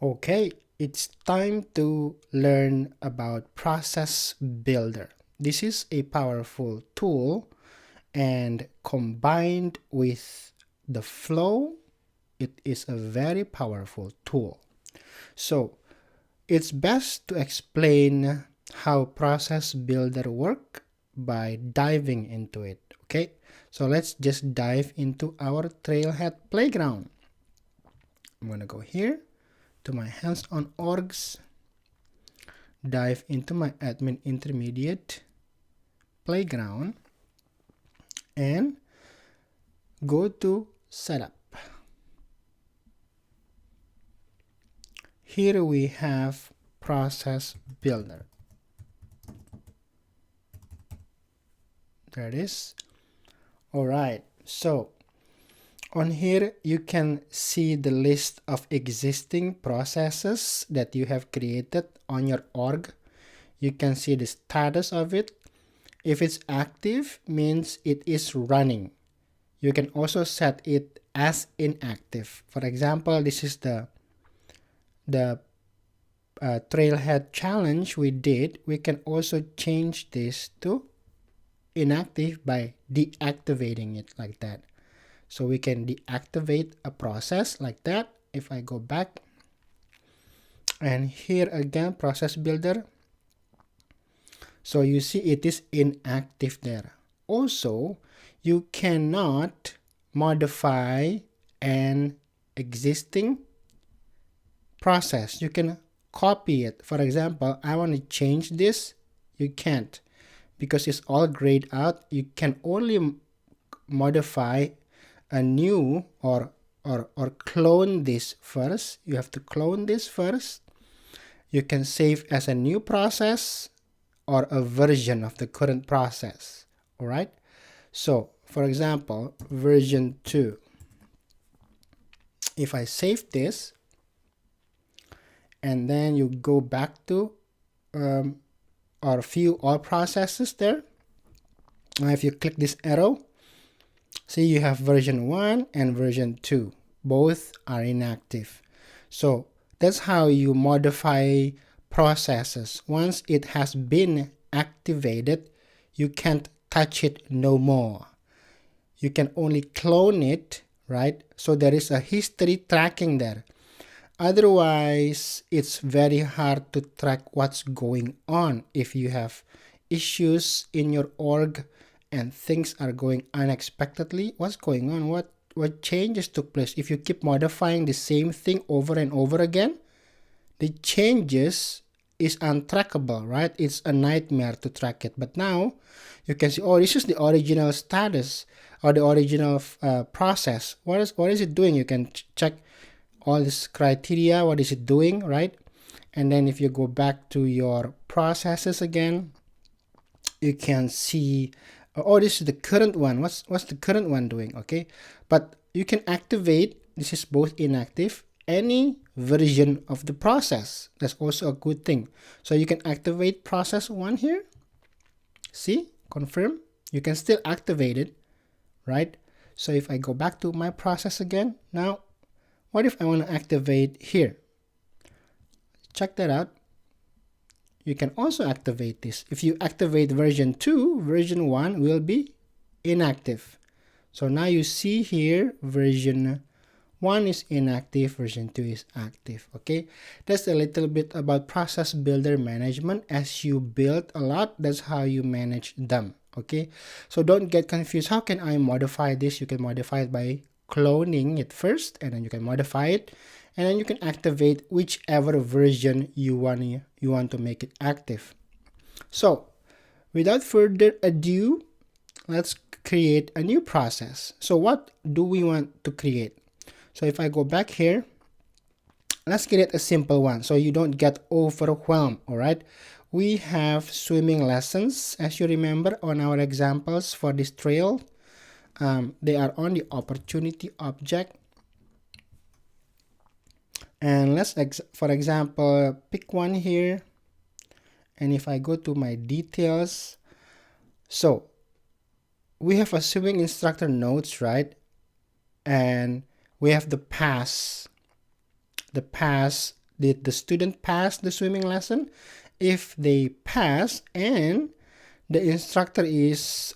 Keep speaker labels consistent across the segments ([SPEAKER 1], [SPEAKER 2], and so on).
[SPEAKER 1] Okay, it's time to learn about Process Builder. This is a powerful tool, and combined with the flow, it is a very powerful tool. So it's best to explain how Process Builder work by diving into it. Okay, so let's just dive into our Trailhead playground. I'm gonna go here to my hands-on orgs, dive into my admin intermediate playground, and go to setup. Here we have Process Builder. There it is. All right, so on here you can see the list of existing processes that you have created on your org. You can see the status of it. If it's active, means it is running. You can also set it as inactive. For example, this is the Trailhead challenge we did. We can also change this to inactive by deactivating it like that. So we can deactivate a process like that. If I go back, and here again, Process Builder. So you see it is inactive there. Also, you cannot modify an existing process. You can copy it. For example, I want to change this. You can't, because it's all grayed out. You can only modify a new or clone this first. You have to clone this first. You can save as a new process or a version of the current process. All right. So for example, version 2. If I save this, and then you go back to or view all processes there. Now if you click this arrow, see you have version 1 and version 2. Both are inactive. So that's how you modify processes. Once it has been activated, you can't touch it no more. You can only clone it, right? So there is a history tracking there. Otherwise, it's very hard to track what's going on. If you have issues in your org and things are going unexpectedly, what's going on? What changes took place? If you keep modifying the same thing over and over again, the changes is untrackable, right? It's a nightmare to track it. But now you can see, oh, this is the original status or the original process. What is it doing? You can check all this criteria. What is it doing, right? And then if you go back to your processes again, you can see, oh, this is the current one. What's the current one doing? Okay, but you can activate, this is both inactive, any version of the process. That's also a good thing. So you can activate process 1 here. See, confirm. You can still activate it, right? So if I go back to my process again, now what if I want to activate here? Check that out. You can also activate this. If you activate version 2, version 1 will be inactive. So now you see here version 1 is inactive, version 2 is active. Okay, that's a little bit about Process Builder management. As you build a lot, that's how you manage them. Okay, so don't get confused. How can I modify this? You can modify it by cloning it first, and then you can modify it, and then you can activate whichever version you want to make it active. So without further ado, let's create a new process. So what do we want to create? So if I go back here, let's create a simple one so you don't get overwhelmed. All right, we have swimming lessons, as you remember on our examples for this trail. They are on the opportunity object, and let's for example pick one here. And if I go to my details, so we have a swimming instructor notes, right? And we have the pass Did the student pass the swimming lesson? If they pass and the instructor is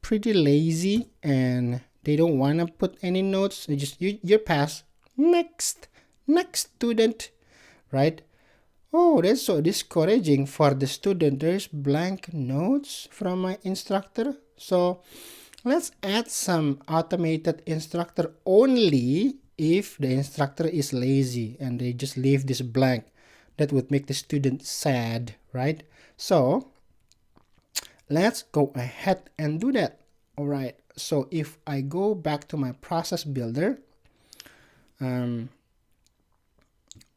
[SPEAKER 1] pretty lazy and they don't want to put any notes, you pass. Next student, right? Oh, that's so discouraging for the student. There's blank notes from my instructor. So let's add some automated instructor only if the instructor is lazy and they just leave this blank. That would make the student sad, right? So let's go ahead and do that. All right, so if I go back to my process builder,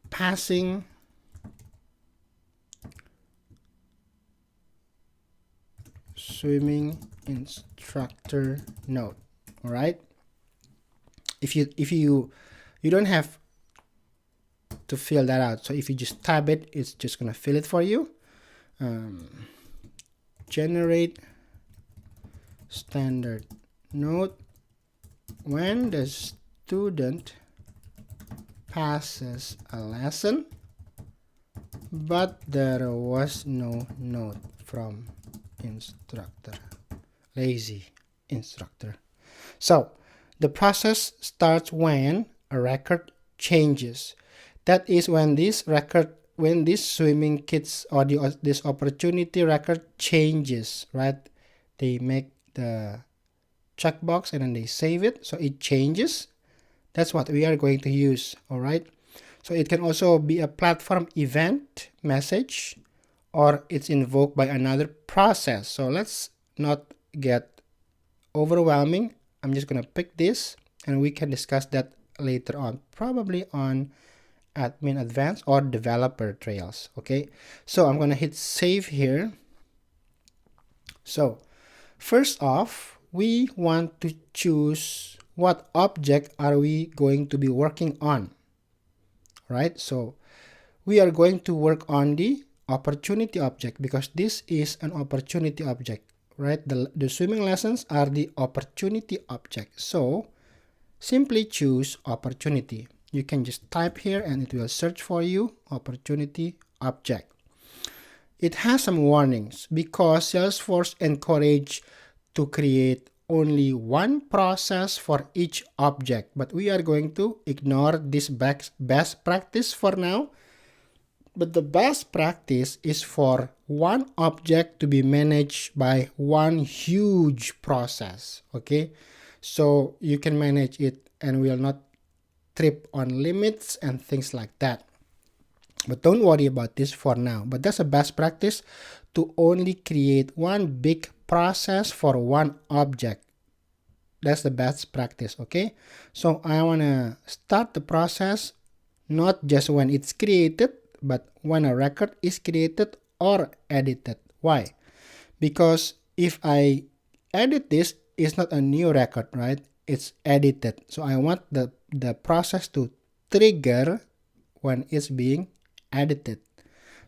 [SPEAKER 1] passing swimming instructor note. All right, if you don't have to fill that out, so if you just tab it, it's just gonna fill it for you. Generate standard note when the student passes a lesson but there was no note from instructor, lazy instructor. So the process starts when a record changes. That is when this swimming kids or this opportunity record changes, right? They make the checkbox and then they save it, so it changes. That's what we are going to use. All right, so it can also be a platform event message, or it's invoked by another process. So let's not get overwhelming. I'm just gonna pick this and we can discuss that later on, probably on admin advanced or developer trails. Okay, so I'm gonna hit save here. So first off, we want to choose what object are we going to be working on, right? So we are going to work on the opportunity object because this is an opportunity object, right? The swimming lessons are the opportunity object. So simply choose opportunity. You can just type here and it will search for you opportunity object. It has some warnings because Salesforce encourage to create only one process for each object, but we are going to ignore this best practice for now. But the best practice is for one object to be managed by one huge process. Okay, so you can manage it and will not trip on limits and things like that. But don't worry about this for now. But that's a best practice to only create one big process for one object. That's the best practice. Okay, so I want to start the process not just when it's created, but when a record is created or edited. Why? Because if I edit this, it's not a new record, right? It's edited. So I want the process to trigger when it's being edited.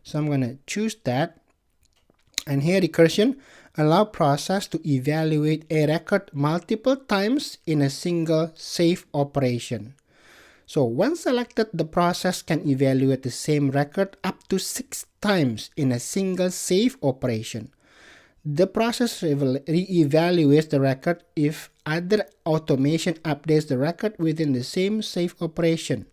[SPEAKER 1] So I'm going to choose that. And here recursion allow process to evaluate a record multiple times in a single save operation. So when selected, the process can evaluate the same record up to 6 times in a single save operation. The process re-evaluates the record if other automation updates the record within the same save operation.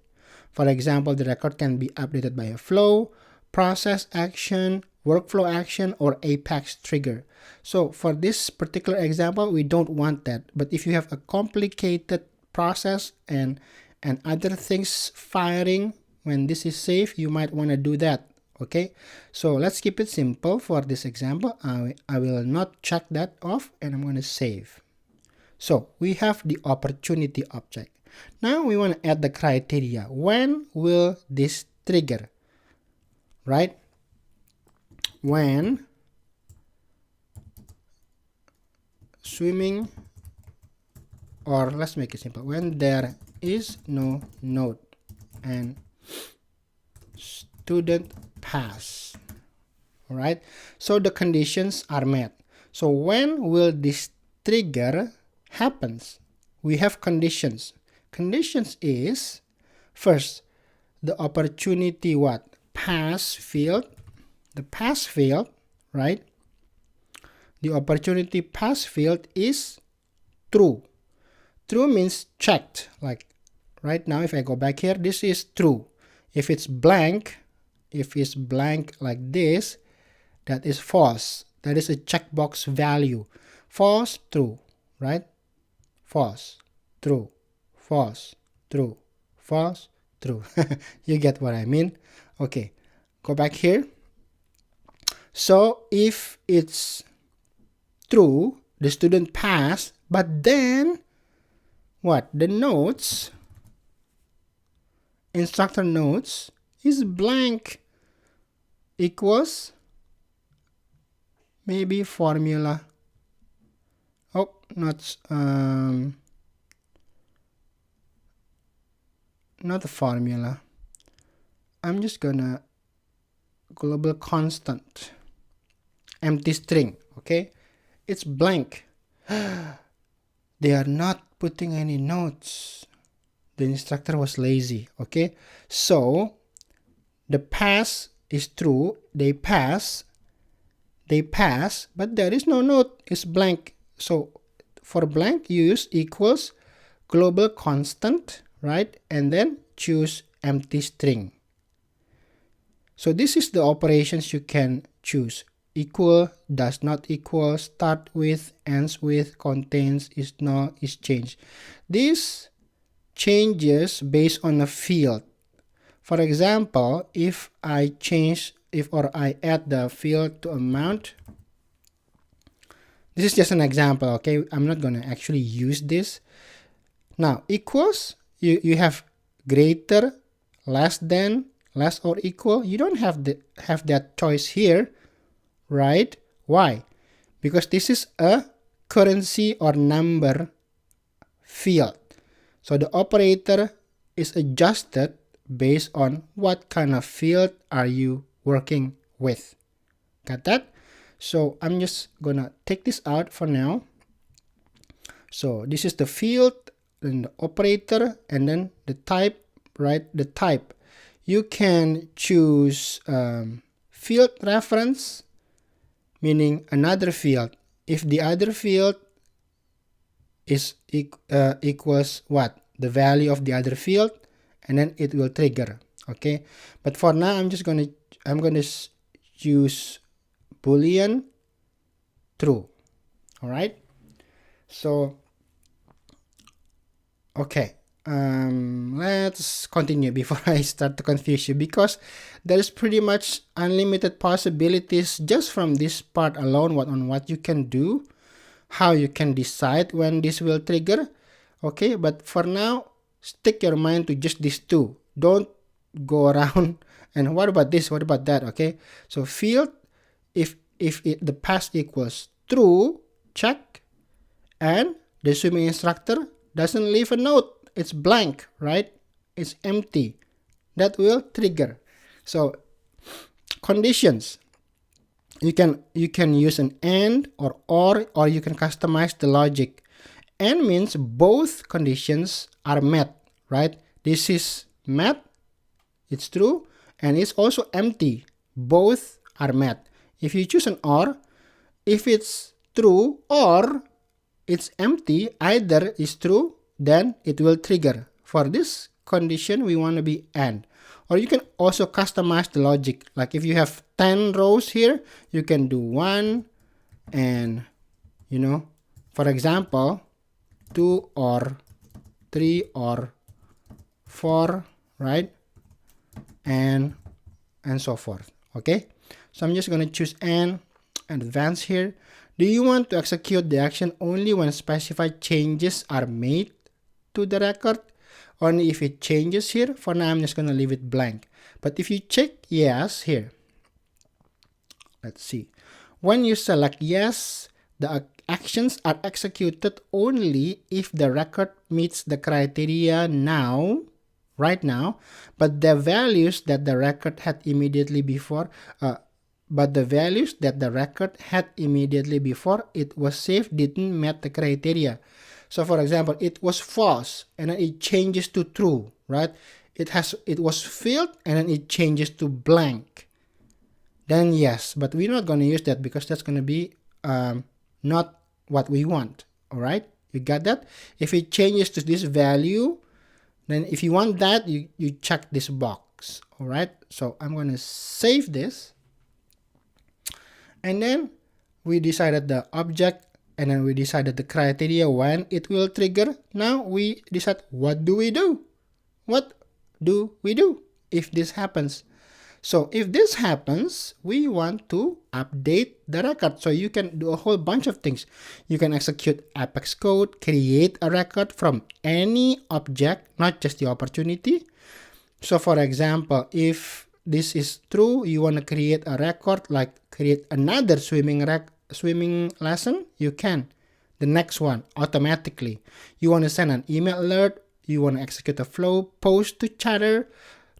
[SPEAKER 1] For example, the record can be updated by a flow, process action, workflow action, or Apex trigger. So for this particular example, we don't want that. But if you have a complicated process and other things firing when this is safe, you might want to do that. Okay, so let's keep it simple for this example. I will not check that off and I'm going to save. So we have the opportunity object. Now we want to add the criteria. When will this trigger? Right? When swimming, or let's make it simple, when there is no note and student pass. All right, so the conditions are met. So when will this trigger happens? We have conditions. Conditions is, first, the opportunity what? Pass field, the pass field, right? The opportunity pass field is true. True means checked. Like right now, if I go back here, this is true. If it's blank like this, that is false. That is a checkbox value. False, true, right? False, true, false, true, false, true. You get what I mean? Okay, go back here. So if it's true, the student passed, but then what? The notes, instructor notes is blank, equals maybe formula. Oh, not the formula. I'm just gonna global constant, empty string. Okay, it's blank. They are not putting any notes. The instructor was lazy. Okay, so the pass is true. They pass, but there is no note. It's blank. So for blank, you use equals global constant, right? And then choose empty string. So this is the operations you can choose. Equal, does not equal, start with, ends with, contains, is null, is changed. This changes based on a field. For example, if I add the field to amount, this is just an example, okay? I'm not going to actually use this. Now, equals, you have greater, less than, less or equal. You don't have that choice here, right? Why? Because this is a currency or number field. So the operator is adjusted based on what kind of field are you working with. Got that? So I'm just gonna take this out for now. So this is the field, and the operator, and then the type, right? The type. You can choose field reference, meaning another field. If the other field is equals what? The value of the other field, and then it will trigger. Okay, but for now I'm gonna use Boolean true. All right. So okay, let's continue before I start to confuse you, because there's pretty much unlimited possibilities just from this part alone, on what you can do, how you can decide when this will trigger. Okay, but for now, stick your mind to just these two. Don't go around and what about this, what about that. Okay, so field, if the pass equals true, check, and the swimming instructor doesn't leave a note, it's blank, right? It's empty, that will trigger. So conditions, you can use an and or you can customize the logic. And means both conditions are met, right? This is met, it's true, and it's also empty, both are met. If you choose an or, if it's true or it's empty, either is true, then it will trigger. For this condition, we want to be and. Or you can also customize the logic. Like if you have 10 rows here, you can do 1 and, for example, 2 or 3 or 4, right? And so forth. Okay, so I'm just going to choose and advance here. Do you want to execute the action only when specified changes are made to the record? Only if it changes here. For now, I'm just going to leave it blank. But if you check yes here, let's see. When you select yes, the actions are executed only if the record meets the criteria right now, but the values that the record had immediately before it was saved didn't meet the criteria. So for example, it was false and then it changes to true, right? it was filled and then it changes to blank, then yes, but we're not going to use that because that's going to be not what we want. All right, you got that? If it changes to this value, then if you want that, you check this box. All right, so I'm going to save this, and then we decided the object, and then we decided the criteria when it will trigger. Now we decide what do we do? What do we do if this happens? So if this happens, we want to update the record. So you can do a whole bunch of things. You can execute Apex code, create a record from any object, not just the opportunity. So for example, if this is true, you want to create a record, like create another swimming lesson, you can. The next one automatically. You want to send an email alert, you want to execute a flow post to chatter,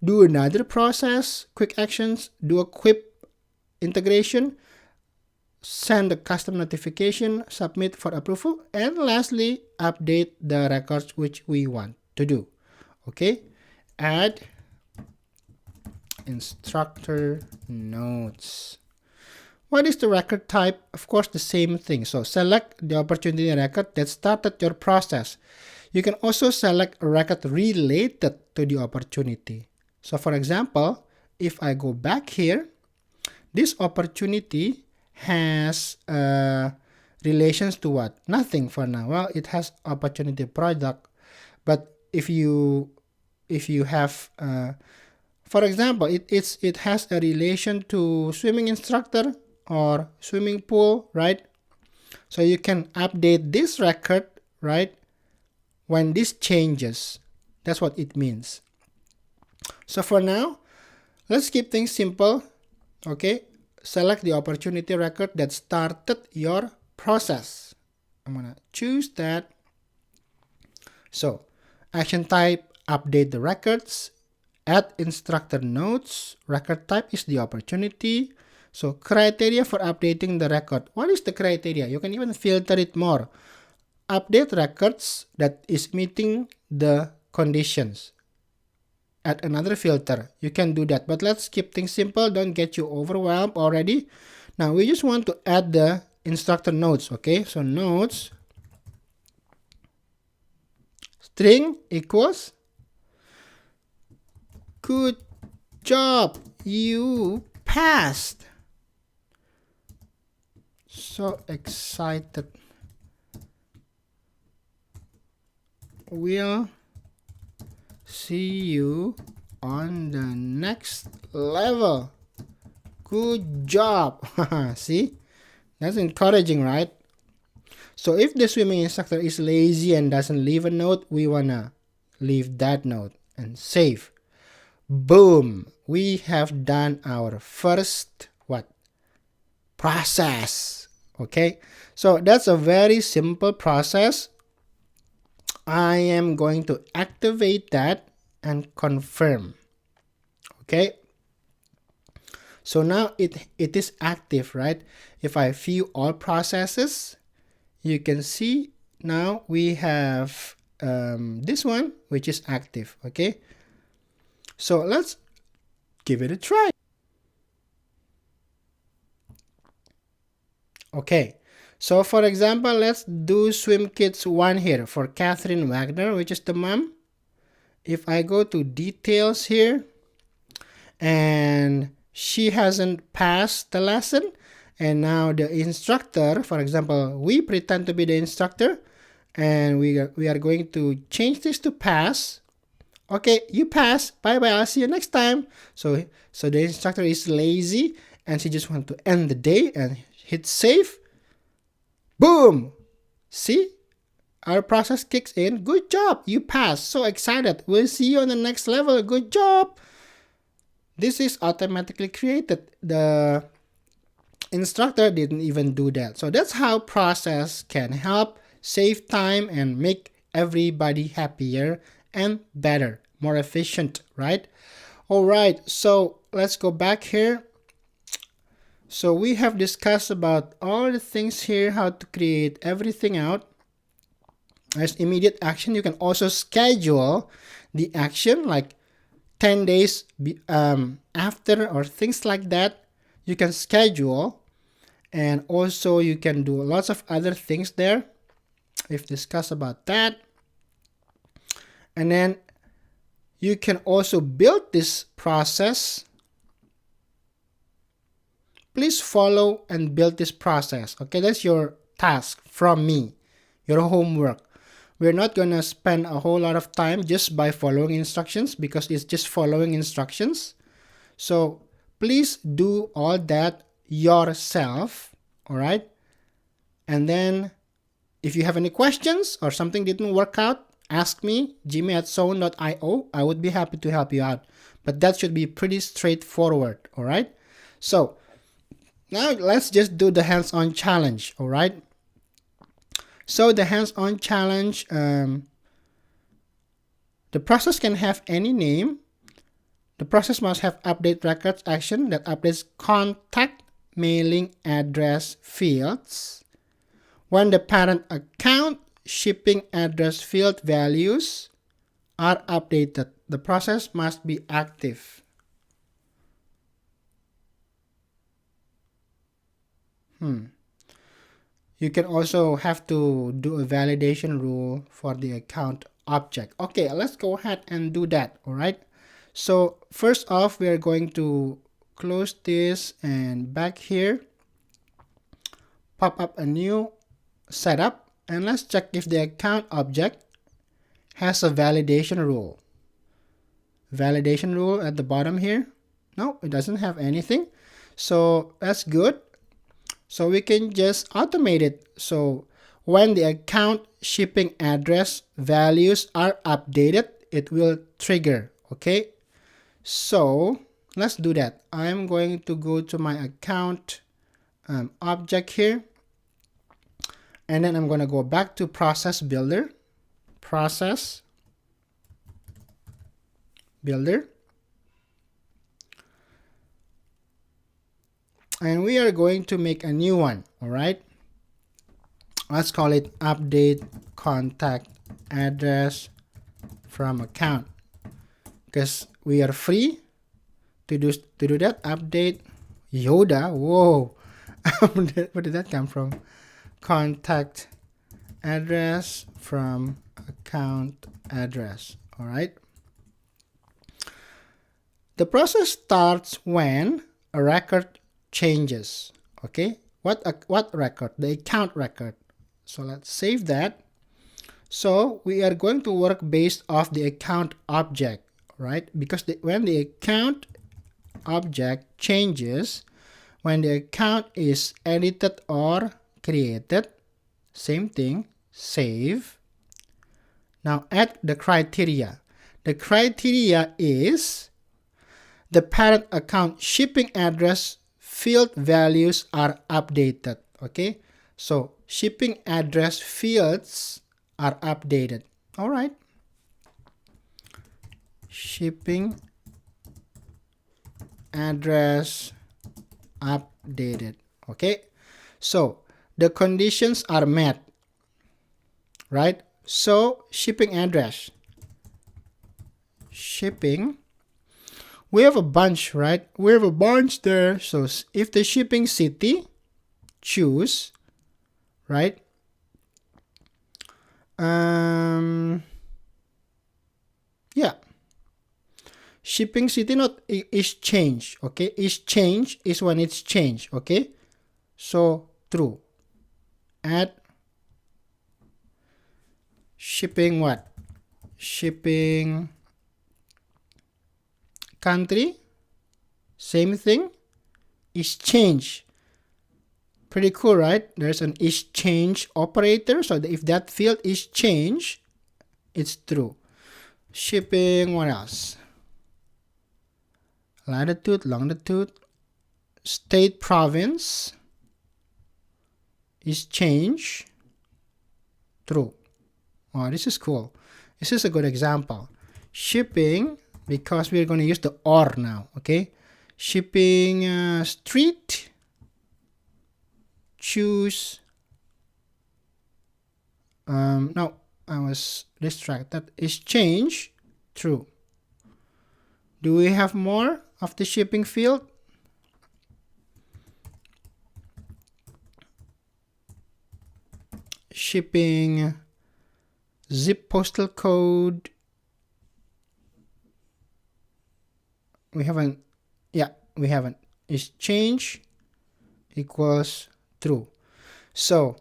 [SPEAKER 1] do another process, quick actions, do a quip integration, send a custom notification, submit for approval, and lastly, update the records which we want to do. Okay, add instructor notes. What is the record type? Of course, the same thing. So select the opportunity record that started your process. You can also select a record related to the opportunity. So for example, if I go back here, this opportunity has relations to what? Nothing for now. Well, it has opportunity product, but if you have for example, it has a relation to swimming instructor or swimming pool, right? So you can update this record, right, when this changes. That's what it means. So for now, let's keep things simple. Okay, select the opportunity record that started your process. I'm gonna choose that. So action type, update the records, add instructor notes, record type is the opportunity. So criteria for updating the record. What is the criteria? You can even filter it more. Update records that is meeting the conditions. Add another filter. You can do that, but let's keep things simple. Don't get you overwhelmed already. Now we just want to add the instructor notes. Okay, so notes string equals good job, you passed. So excited. We'll see you on the next level. Good job. See, that's encouraging, right? So if the swimming instructor is lazy and doesn't leave a note, we wanna leave that note and save. Boom, we have done our first process. Okay, so that's a very simple process. I am going to activate that and confirm. Okay, so now it is active, right? If I view all processes, you can see now we have this one which is active. Okay, so let's give it a try. Okay, so for example, let's do swim kids 1 here for Catherine Wagner, which is the mom. If I go to details here, and she hasn't passed the lesson, and now the instructor, for example, we pretend to be the instructor, and we are going to change this to pass. Okay, you pass. Bye bye. I'll see you next time. So the instructor is lazy and she just wants to end the day and hit save. Boom. See? Our process kicks in. Good job. You passed. So excited. We'll see you on the next level. Good job. This is automatically created. The instructor didn't even do that. So that's how process can help save time and make everybody happier and better, more efficient, right? All right, so let's go back here. So we have discussed about all the things here, how to create everything out. As immediate action, you can also schedule the action, like 10 days after, or things like that. You can schedule, and also you can do lots of other things there. We've discussed about that. And then you can also build this process. Please follow and build this process. Okay, that's your task from me, your homework. We're not going to spend a whole lot of time just by following instructions, because it's just following instructions. So please do all that yourself. All right. And then if you have any questions or something didn't work out, ask me, jimmy@zone.io. I would be happy to help you out. But that should be pretty straightforward. All right. So now let's just do the hands-on challenge. All right. So the hands-on challenge, the process can have any name. The process must have update records action that updates contact mailing address fields. When the parent account shipping address field values are updated, the process must be active. You can also have to do a validation rule for the account object. Okay, let's go ahead and do that. All right. So first off, we are going to close this, and back here, pop up a new setup, and let's check if the account object has a validation rule. Validation rule at the bottom here. No, it doesn't have anything. So that's good. So we can just automate it. So when the account shipping address values are updated, it will trigger. Okay. So let's do that. I'm going to go to my account object here. And then I'm going to go back to process builder. Process builder. And we are going to make a new one. All right. Let's call it update contact address from account, because we are free to do that. Update Yoda. Whoa. Where did that come from? Contact address from account address. All right. The process starts when a record changes. Okay. What record? The account record. So let's save that. So we are going to work based off the account object, right? Because when the account object changes, when the account is edited or created, same thing, save. Now add the criteria. The criteria is the parent account shipping address field values are updated. Okay, so shipping address fields are updated. All right. Shipping address updated. Okay, so the conditions are met, right? So shipping address, shipping, we have a bunch, right? We have a bunch there. So if the shipping city, choose, right? Yeah. Shipping city not is change. Okay, is change is when it's changed. Okay, so true. Add shipping what? Shipping country, same thing, is change. Pretty cool, right? There's an is change operator, so if that field is change, it's true. Shipping, what else? Latitude, longitude, state, province is change, true. Oh, this is cool. This is a good example. Shipping, because we're going to use the or now. Okay, shipping street, choose. No, I was distracted. Is change, true. Do we have more of the shipping field? Shipping, zip postal code. We haven't. Yeah, we haven't. Is change equals true. So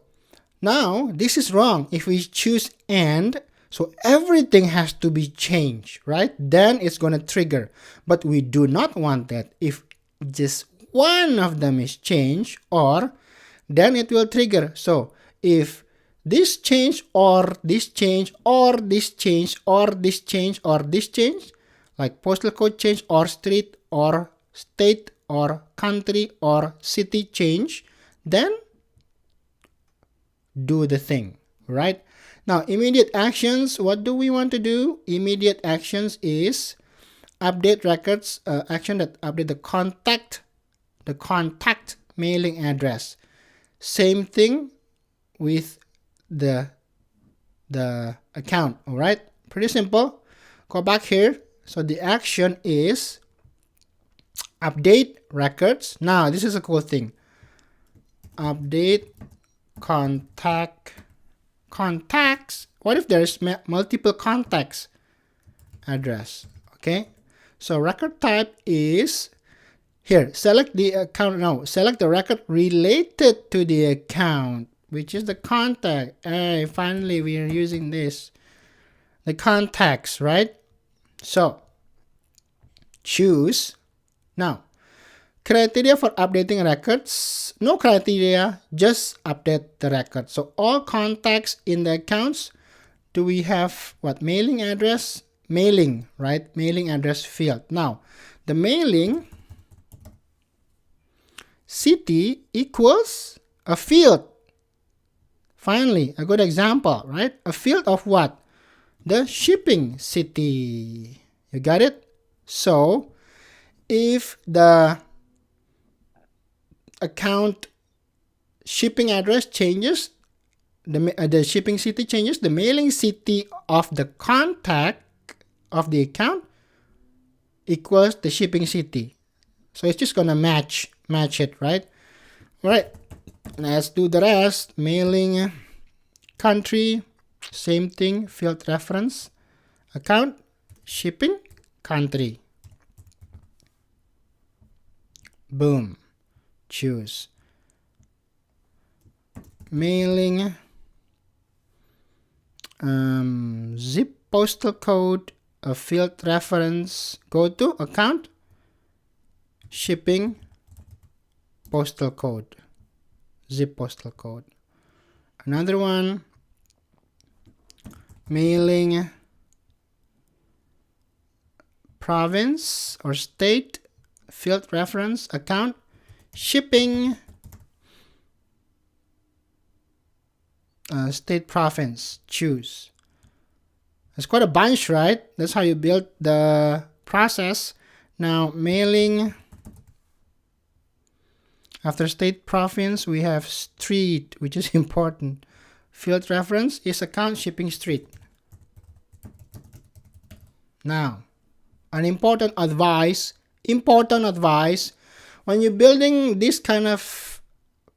[SPEAKER 1] now this is wrong. If we choose and, so everything has to be changed, right? Then it's going to trigger. But we do not want that. If just one of them is changed, or then it will trigger. So if this change, or this change, or this change, or this change, or this change, like postal code change, or street, or state, or country, or city change, then do the thing, right? Now, immediate actions, what do we want to do? Immediate actions is update records, action that update the contact mailing address. Same thing with the account, all right? Pretty simple. Go back here. So the action is update records. Now, this is a cool thing. Update contacts. What if there's multiple contacts address? Okay, so record type is here. Select the account. No, select the record related to the account, which is the contact. Hey, finally we are using this, the contacts, right? So choose. Now, criteria for updating records, no criteria, just update the record. So all contacts in the accounts, do we have what? Mailing address, mailing, right? Mailing address field. Now, the mailing city equals a field. Finally, a good example, right? A field of what? The shipping city. You got it? So, if the account shipping address changes, the shipping city changes, the mailing city of the contact of the account equals the shipping city. So it's just gonna match it, right? All right, let's do the rest. Mailing country, same thing, field reference, account, shipping, country. Boom. Choose. Mailing, zip postal code, a field reference, go to account, shipping, postal code, zip postal code. Another one, mailing province or state, field reference, account, shipping, state, province, choose. It's quite a bunch, right? That's how you build the process. Now, mailing, after state, province, we have street, which is important. Field reference is account, shipping, street. Now, an important advice, when you're building this kind of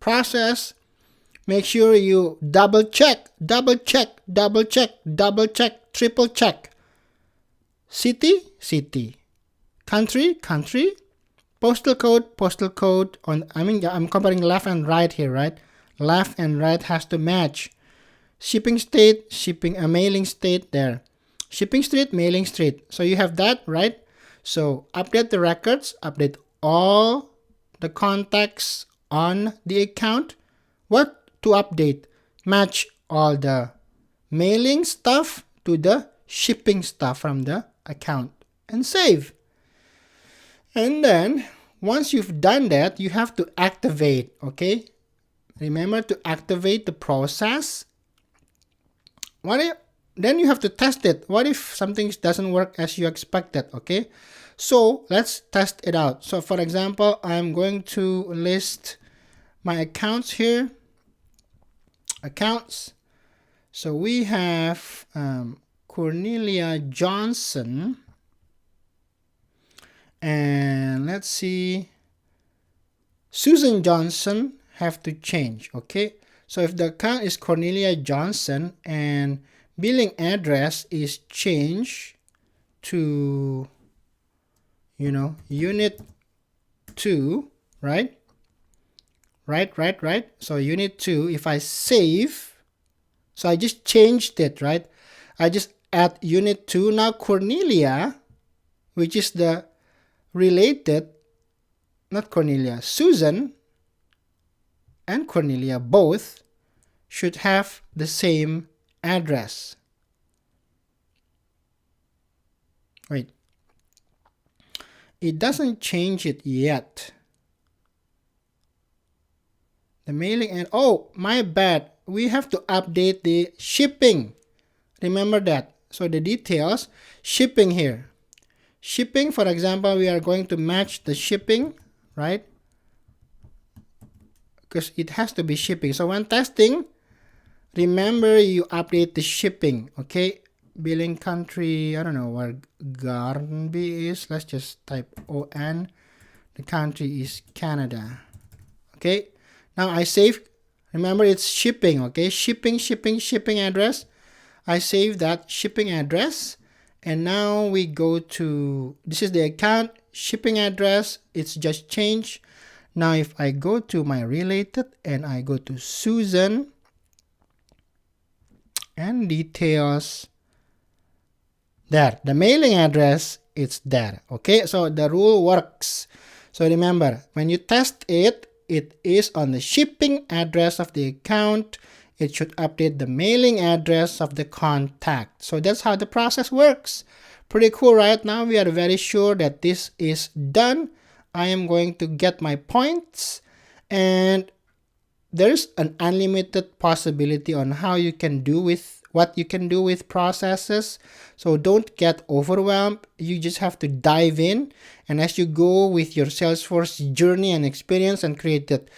[SPEAKER 1] process, make sure you double check, triple check. City, country, postal code. I'm comparing left and right here, right? Left and right has to match. Shipping state, mailing state there. Shipping street, mailing street. So you have that, right? So update the records, update all the contacts on the account. What to update? Match all the mailing stuff to the shipping stuff from the account and save. And then once you've done that, you have to activate, okay? Remember to activate the process. Then you have to test it. What if something doesn't work as you expected, okay? So let's test it out. So for example, I'm going to list my accounts here. Accounts. So we have Cornelia Johnson. And let's see, Susan Johnson have to change. Okay, so if the account is Cornelia Johnson and billing address is changed to, unit 2, right? Right. So unit 2, if I save, so I just changed it, right? I just add unit 2. Now Cornelia, which is the related, not Cornelia, Susan and Cornelia both should have the same address. Wait, it doesn't change it yet. The mailing and oh, my bad, we have to update the shipping. Remember that. So the details, shipping here. Shipping, for example, we are going to match the shipping, right? Because it has to be shipping. So when testing, remember you update the shipping, okay? Billing country, I don't know where Garnby is. Let's just type ON. The country is Canada. Okay, now I save. Remember it's shipping, okay? Shipping address. I save that shipping address. And now we go to, this is the account, shipping address. It's just changed. Now if I go to my related and I go to Susan and details, there, the mailing address, it's there. Okay, so the rule works. So remember, when you test it, it is on the shipping address of the account. It should update the mailing address of the contact. So that's how the process works. Pretty cool, right? Now we are very sure that this is done. I am going to get my points, and there's an unlimited possibility on how you can do with what you can do with processes. So don't get overwhelmed. You just have to dive in, and as you go with your Salesforce journey and experience and create that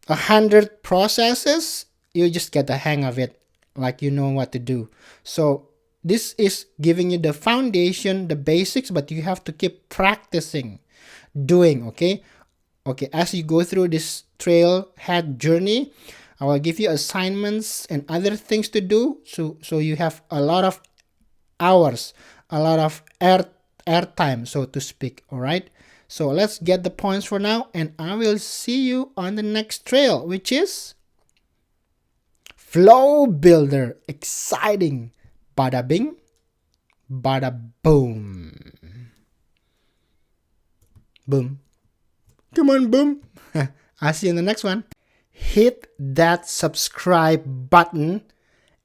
[SPEAKER 1] 100 processes, you just get the hang of it, like you know what to do. So this is giving you the foundation, the basics, but you have to keep practicing doing. Okay, as you go through this Trailhead journey, I will give you assignments and other things to do, so you have a lot of hours, a lot of air time, so to speak. All right, so let's get the points for now, and I will see you on the next trail, which is Flow Builder. Exciting. Bada bing, bada boom. Boom. Come on, boom. I'll see you in the next one. Hit that subscribe button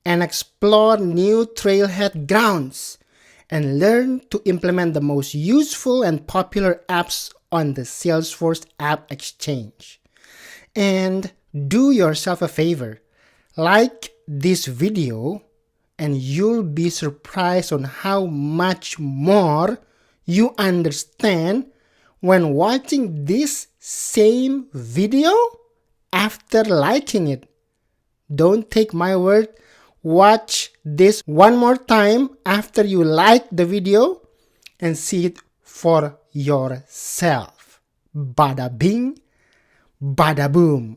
[SPEAKER 1] and explore new Trailhead grounds and learn to implement the most useful and popular apps on the Salesforce App Exchange. And do yourself a favor, like this video, and you'll be surprised on how much more you understand when watching this same video after liking it. Don't take my word. Watch this one more time after you like the video and see it for yourself. Bada bing, bada boom.